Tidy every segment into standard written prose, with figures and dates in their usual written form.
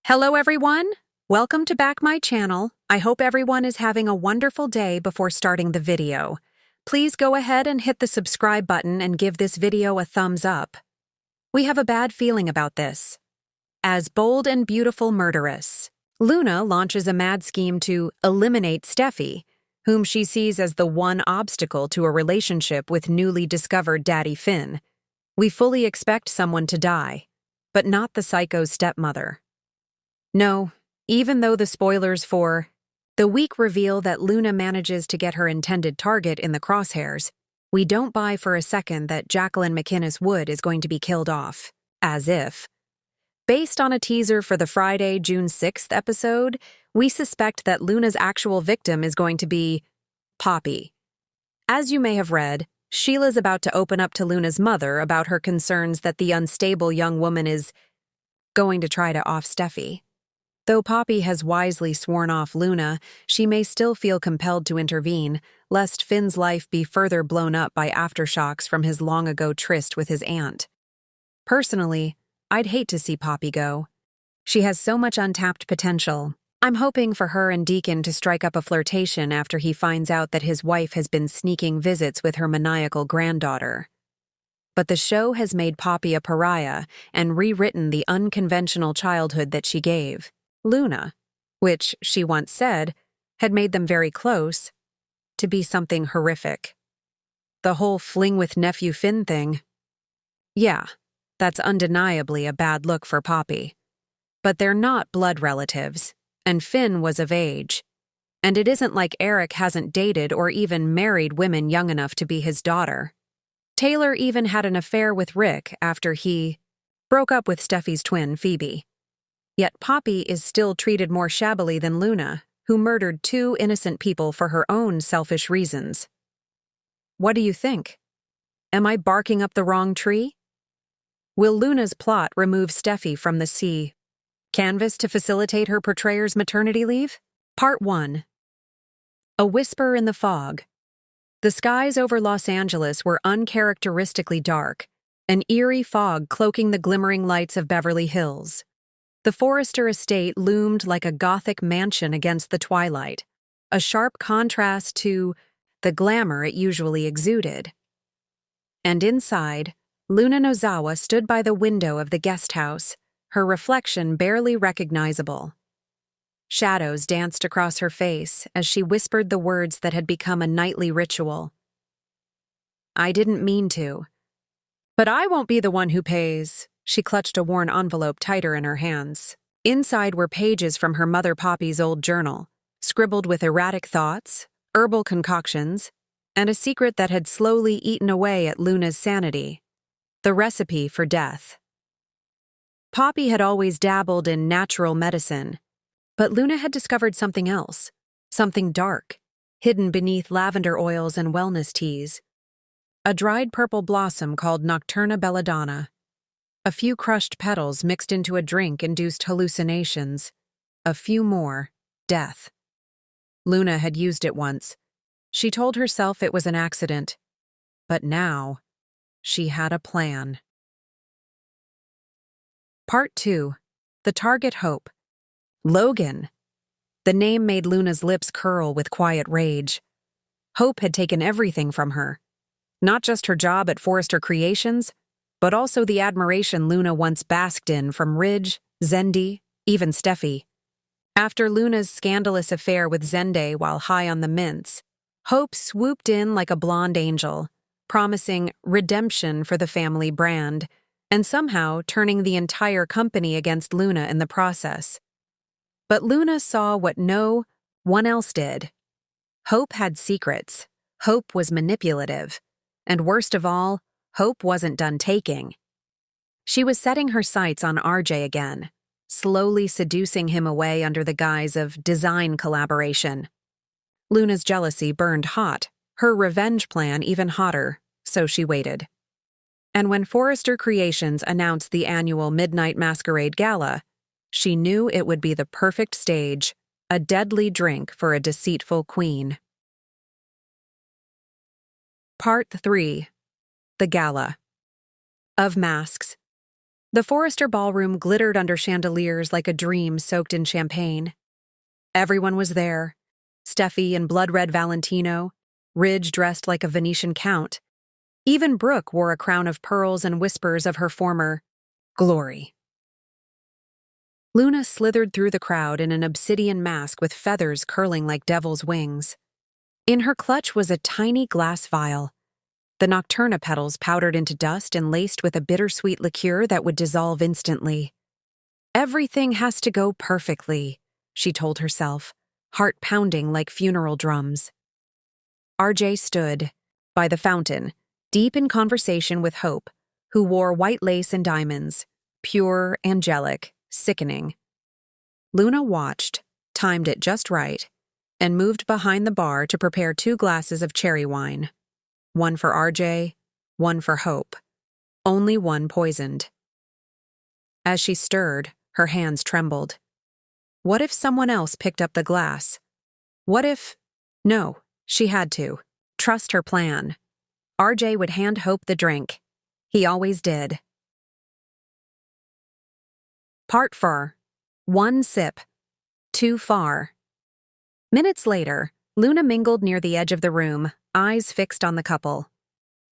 Hello everyone! Welcome to back my channel. I hope everyone is having a wonderful day before starting the video. Please go ahead and hit the subscribe button and give this video a thumbs up. We have a bad feeling about this. As bold and beautiful murderess, Luna launches a mad scheme to eliminate Steffi, whom she sees as the one obstacle to a relationship with newly discovered Daddy Finn. We fully expect someone to die, but not the psycho's stepmother. No, even though the spoilers for the week reveal that Luna manages to get her intended target in the crosshairs, we don't buy for a second that Jacqueline McInnes Wood is going to be killed off, as if. Based on a teaser for the Friday, June 6th episode, we suspect that Luna's actual victim is going to be Poppy. As you may have read, Sheila's about to open up to Luna's mother about her concerns that the unstable young woman is going to try to off Steffi. Though Poppy has wisely sworn off Luna, she may still feel compelled to intervene, lest Finn's life be further blown up by aftershocks from his long-ago tryst with his aunt. Personally, I'd hate to see Poppy go. She has so much untapped potential. I'm hoping for her and Deacon to strike up a flirtation after he finds out that his wife has been sneaking visits with her maniacal granddaughter. But the show has made Poppy a pariah and rewritten the unconventional childhood that she gave Luna, which, she once said, had made them very close, to be something horrific. The whole fling with nephew Finn thing. Yeah, that's undeniably a bad look for Poppy. But they're not blood relatives, and Finn was of age. And it isn't like Eric hasn't dated or even married women young enough to be his daughter. Taylor even had an affair with Rick after he broke up with Steffi's twin, Phoebe. Yet Poppy is still treated more shabbily than Luna, who murdered two innocent people for her own selfish reasons. What do you think? Am I barking up the wrong tree? Will Luna's plot remove Steffi from the sea canvas to facilitate her portrayer's maternity leave? Part 1. A Whisper in the Fog. The skies over Los Angeles were uncharacteristically dark, an eerie fog cloaking the glimmering lights of Beverly Hills. The Forrester estate loomed like a Gothic mansion against the twilight, a sharp contrast to the glamour it usually exuded. And inside, Luna Nozawa stood by the window of the guest house, her reflection barely recognizable. Shadows danced across her face as she whispered the words that had become a nightly ritual. I didn't mean to. But I won't be the one who pays. She clutched a worn envelope tighter in her hands. Inside were pages from her mother Poppy's old journal, scribbled with erratic thoughts, herbal concoctions, and a secret that had slowly eaten away at Luna's sanity: the recipe for death. Poppy had always dabbled in natural medicine, but Luna had discovered something else, something dark, hidden beneath lavender oils and wellness teas. A dried purple blossom called Nocturna belladonna. A few crushed petals mixed into a drink induced hallucinations. A few more, death. Luna had used it once. She told herself it was an accident. But now, she had a plan. Part 2. The Target Hope. Logan. The name made Luna's lips curl with quiet rage. Hope had taken everything from her. Not just her job at Forrester Creations, but also the admiration Luna once basked in from Ridge, Zendi, even Steffi. After Luna's scandalous affair with Zende while high on the mints, Hope swooped in like a blonde angel, promising redemption for the family brand, and somehow turning the entire company against Luna in the process. But Luna saw what no one else did. Hope had secrets. Hope was manipulative. And worst of all, Hope wasn't done taking. She was setting her sights on RJ again, slowly seducing him away under the guise of design collaboration. Luna's jealousy burned hot, her revenge plan even hotter, so she waited. And when Forrester Creations announced the annual Midnight Masquerade Gala, she knew it would be the perfect stage, a deadly drink for a deceitful queen. Part 3. The Gala. Of masks. The Forrester ballroom glittered under chandeliers like a dream soaked in champagne. Everyone was there. Steffi in blood-red Valentino, Ridge dressed like a Venetian count. Even Brooke wore a crown of pearls and whispers of her former glory. Luna slithered through the crowd in an obsidian mask with feathers curling like devil's wings. In her clutch was a tiny glass vial, the nocturna petals powdered into dust and laced with a bittersweet liqueur that would dissolve instantly. Everything has to go perfectly, she told herself, heart pounding like funeral drums. RJ stood by the fountain, deep in conversation with Hope, who wore white lace and diamonds, pure, angelic, sickening. Luna watched, timed it just right, and moved behind the bar to prepare 2 glasses of cherry wine. One for RJ, one for Hope. Only one poisoned. As she stirred, her hands trembled. What if someone else picked up the glass? What if... No, she had to. Trust her plan. RJ would hand Hope the drink. He always did. Part 4. 1 sip. Too far. Minutes later, Luna mingled near the edge of the room, eyes fixed on the couple.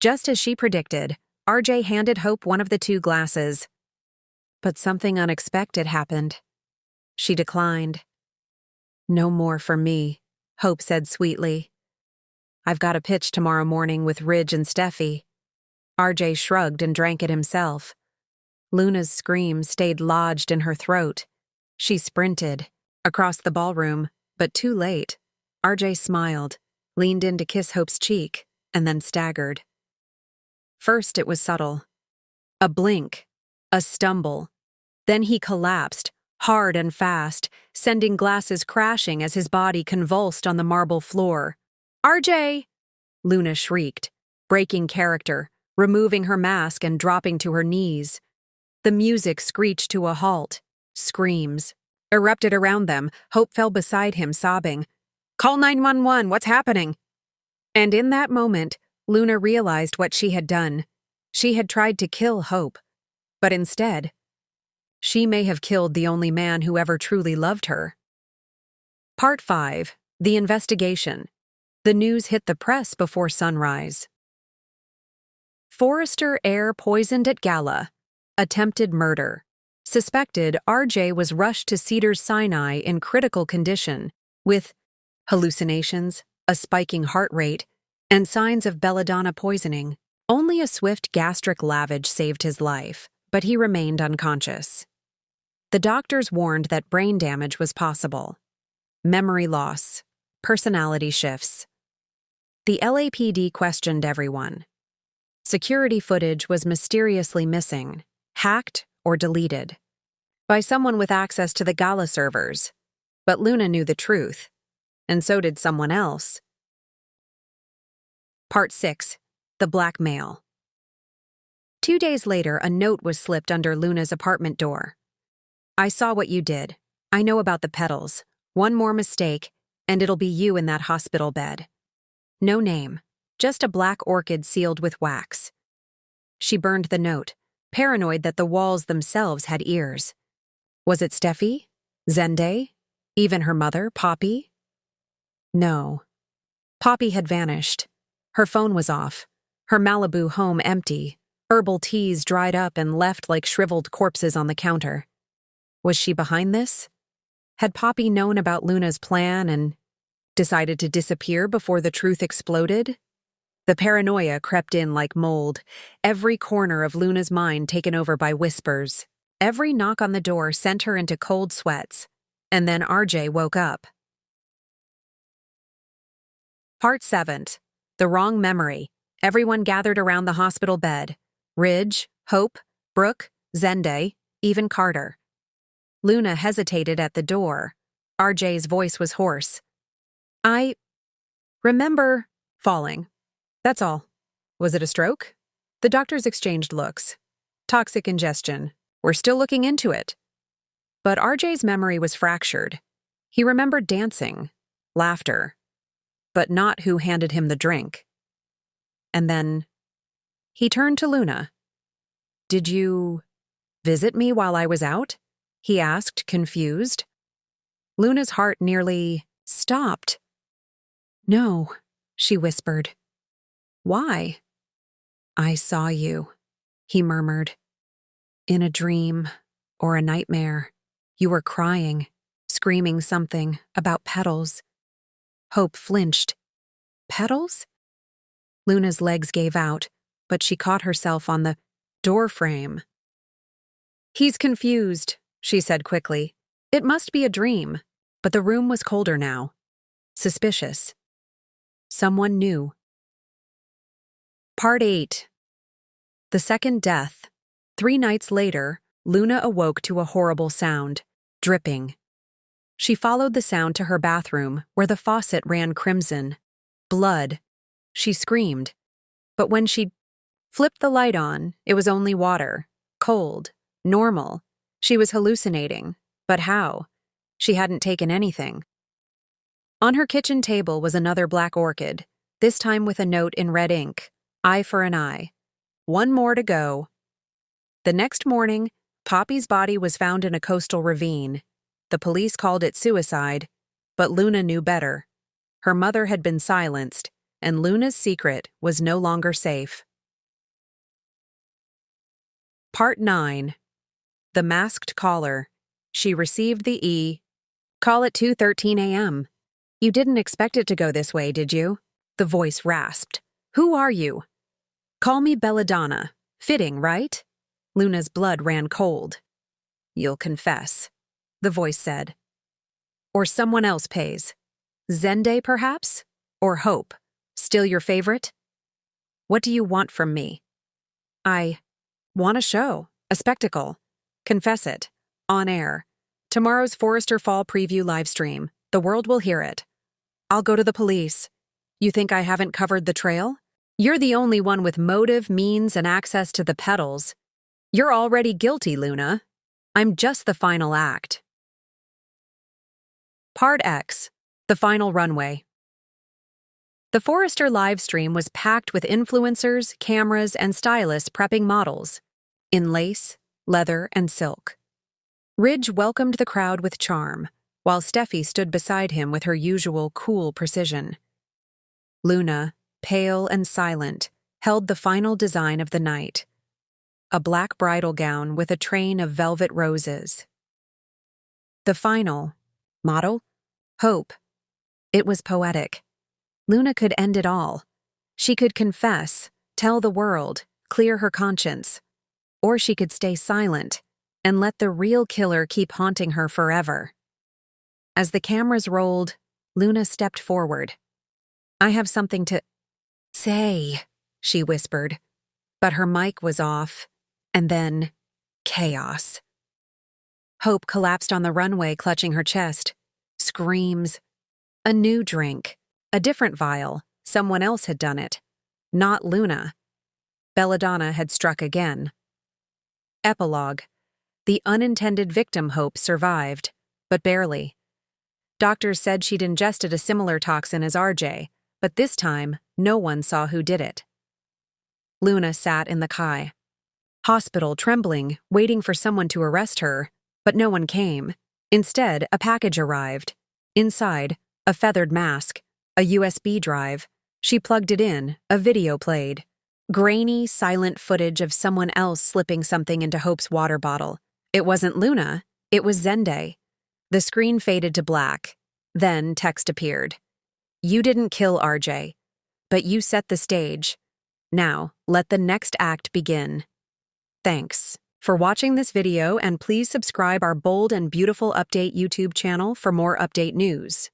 Just as she predicted, RJ handed Hope one of the 2 glasses. But something unexpected happened. She declined. No more for me, Hope said sweetly. I've got a pitch tomorrow morning with Ridge and Steffi. RJ shrugged and drank it himself. Luna's scream stayed lodged in her throat. She sprinted across the ballroom, but too late. RJ smiled, leaned in to kiss Hope's cheek, and then staggered. First it was subtle. A blink, a stumble. Then he collapsed, hard and fast, sending glasses crashing as his body convulsed on the marble floor. RJ! Luna shrieked, breaking character, removing her mask and dropping to her knees. The music screeched to a halt. Screams erupted around them. Hope fell beside him, sobbing. Call 911, what's happening? And in that moment, Luna realized what she had done. She had tried to kill Hope. But instead, she may have killed the only man who ever truly loved her. Part 5. The investigation. The news hit the press before sunrise. Forrester air poisoned at gala. Attempted murder. Suspected RJ was rushed to Cedars-Sinai in critical condition, with hallucinations, a spiking heart rate, and signs of belladonna poisoning. Only a swift gastric lavage saved his life, but he remained unconscious. The doctors warned that brain damage was possible. Memory loss, personality shifts. The LAPD questioned everyone. Security footage was mysteriously missing, hacked or deleted, by someone with access to the gala servers. But Luna knew the truth, and so did someone else. Part 6. The blackmail. 2 days later, a note was slipped under Luna's apartment door. I saw what you did. I know about the petals. One more mistake, and it'll be you in that hospital bed. No name, just a black orchid sealed with wax. She burned the note, paranoid that the walls themselves had ears. Was it Steffi? Zende? Even her mother, Poppy? No. Poppy had vanished. Her phone was off, her Malibu home empty, herbal teas dried up and left like shriveled corpses on the counter. Was she behind this? Had Poppy known about Luna's plan and decided to disappear before the truth exploded? The paranoia crept in like mold, every corner of Luna's mind taken over by whispers. Every knock on the door sent her into cold sweats, and then RJ woke up. Part 7. The wrong memory. Everyone gathered around the hospital bed. Ridge, Hope, Brooke, Zende, even Carter. Luna hesitated at the door. RJ's voice was hoarse. I remember falling. That's all. Was it a stroke? The doctors exchanged looks. Toxic ingestion. We're still looking into it. But RJ's memory was fractured. He remembered dancing, laughter, but not who handed him the drink. And then he turned to Luna. Did you Visit me while I was out? He asked, confused. Luna's heart nearly stopped. No, she whispered. Why? I saw you, he murmured. In a dream or a nightmare, you were crying, screaming something about petals. Hope flinched. Petals? Luna's legs gave out, but she caught herself on the door frame. He's confused, she said quickly. It must be a dream, but the room was colder now. Suspicious. Someone knew. Part 8. The second death. 3 nights later, Luna awoke to a horrible sound, dripping. She followed the sound to her bathroom, where the faucet ran crimson. Blood. She screamed. But when she flipped the light on, it was only water. Cold. Normal. She was hallucinating. But how? She hadn't taken anything. On her kitchen table was another black orchid, this time with a note in red ink. Eye for an eye. 1 more to go. The next morning, Poppy's body was found in a coastal ravine. The police called it suicide, but Luna knew better. Her mother had been silenced, and Luna's secret was no longer safe. Part 9. The Masked Caller. She received the call at 2:13 a.m. You didn't expect it to go this way, did you? The voice rasped. Who are you? Call me Belladonna. Fitting, right? Luna's blood ran cold. You'll confess, the voice said. Or someone else pays. Zende, perhaps? Or Hope? Still your favorite? What do you want from me? I want a show, a spectacle. Confess it. On air. Tomorrow's Forrester Fall preview livestream. The world will hear it. I'll go to the police. You think I haven't covered the trail? You're the only one with motive, means, and access to the petals. You're already guilty, Luna. I'm just the final act. Part X. The final runway. The Forrester livestream was packed with influencers, cameras, and stylists prepping models in lace, leather, and silk. Ridge welcomed the crowd with charm, while Steffi stood beside him with her usual cool precision. Luna, pale and silent, held the final design of the night, a black bridal gown with a train of velvet roses. The final model? Hope. It was poetic. Luna could end it all. She could confess, tell the world, clear her conscience. Or she could stay silent and let the real killer keep haunting her forever. As the cameras rolled, Luna stepped forward. I have something to say, she whispered. But her mic was off, and then chaos. Hope collapsed on the runway, clutching her chest. Screams. A new drink. A different vial. Someone else had done it. Not Luna. Belladonna had struck again. Epilogue. The unintended victim Hope survived, but barely. Doctors said she'd ingested a similar toxin as RJ, but this time, no one saw who did it. Luna sat in the Kai hospital, trembling, waiting for someone to arrest her, but no one came. Instead, a package arrived. Inside, a feathered mask, a USB drive. She plugged it in, a video played. Grainy, silent footage of someone else slipping something into Hope's water bottle. It wasn't Luna, it was Zende. The screen faded to black. Then text appeared. You didn't kill RJ, but you set the stage. Now, let the next act begin. Thanks for watching this video, and please subscribe our Bold and Beautiful Update YouTube channel for more update news.